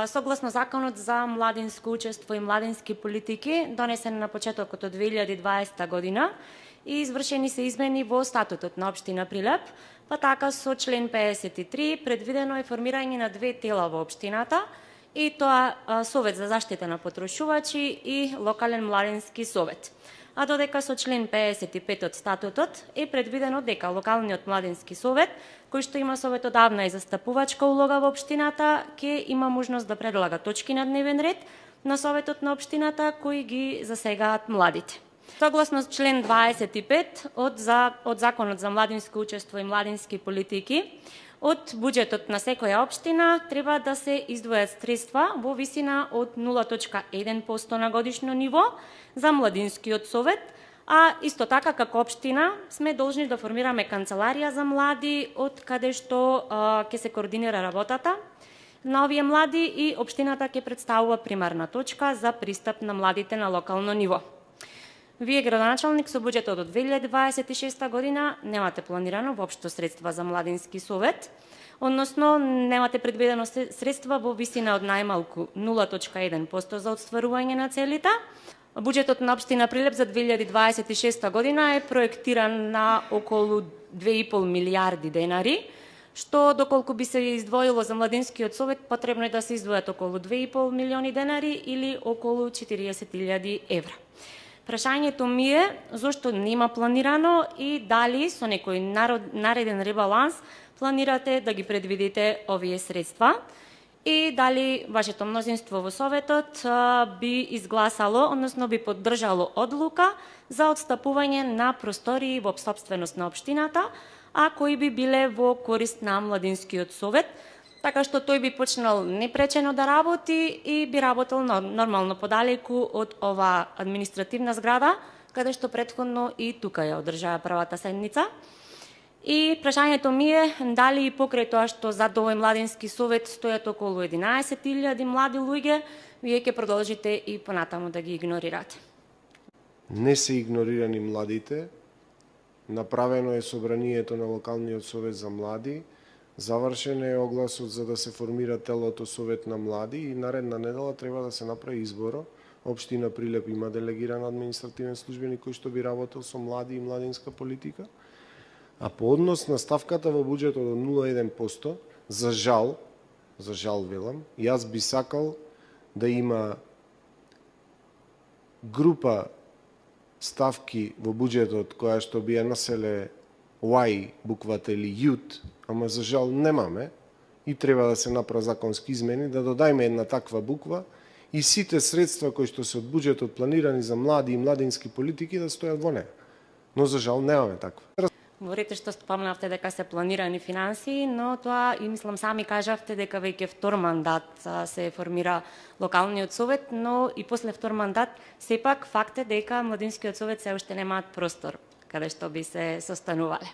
Согласно Законот за младинско учество и младински политики, донесен на почетокот од 2020 година, и извршени се измени во статутот на општина Прилеп, па така со член 53 предвидено е формирање на две тела во општината, и тоа Совет за заштита на потрошувачи и локален младински совет. А додека со член 55 од статутот е предвидено дека локалниот младински совет, кој што има советодавна и застапувачка улога во општината, ќе има можност да предлага точки на дневен ред на советот на општината кои ги засегаат младите. Согласно член 25 од Законот за младинско учество и младински политики, од буџетот на секоја општина треба да се издвојат средства во висина од 0,1% на годишно ниво за младинскиот совет, а исто така како општина сме должни да формираме канцеларија за млади од каде што ќе се координира работата на овие млади и општината ќе представува примарна точка за пристап на младите на локално ниво. Вие, градоначалник, со буџетот од 2026 година немате планирано воопшто средства за младински совет, односно немате предвидено средства во висина од најмалку 0,1% за отстварување на целите. Буџетот на општина Прилеп за 2026 година е проектиран на околу 2,5 милијарди денари, што доколку би се издвоило за младинскиот совет, потребно е да се издвојат околу 2,5 милиони денари или околу 40.000 евра. Прашањето ми е зошто нема планирано и дали со некој нареден ребаланс планирате да ги предвидите овие средства и дали вашето мнозинство во Советот би изгласало, односно би поддржало одлука за отстапување на простории во сопственост на општината, а кои би биле во корист на младинскиот совет, така што тој би почнал непречено да работи и би работел нормално подалеку од ова административна зграда, каде што претходно и тука ја одржаа првата седница. И прашањето ми е дали и покрај тоа што зад овој младински совет стојат околу 11.000 млади луѓе, вие ќе продолжите и понатаму да ги игнорирате. Не се игнорирани младите. Направено е собранието на локалниот совет за млади. Завршен е огласот за да се формира телото совет на млади и наредна недела треба да се направи изборо. Општина Прилеп има делегиран административен службеник кој што би работел со млади и младинска политика. А по однос на ставката во буџетот од 0,1%, за жал велам, јас би сакал да има група ставки во буџетот која што би ја населе Y буквата или јут, ама за жал немаме и треба да се направи законски измени да додајме една таква буква и сите средства кои што се од буџетот планирани за млади и младински политики да стојат во неа. Но за жал немаме таква. Говорите што спомнавте дека се планирани финансии, но тоа и мислам сами кажавте дека веќе втор мандат се формира локалниот совет, но и после втор мандат сепак факт е дека младинскиот совет се уште немаат простор каде што би се состанувале.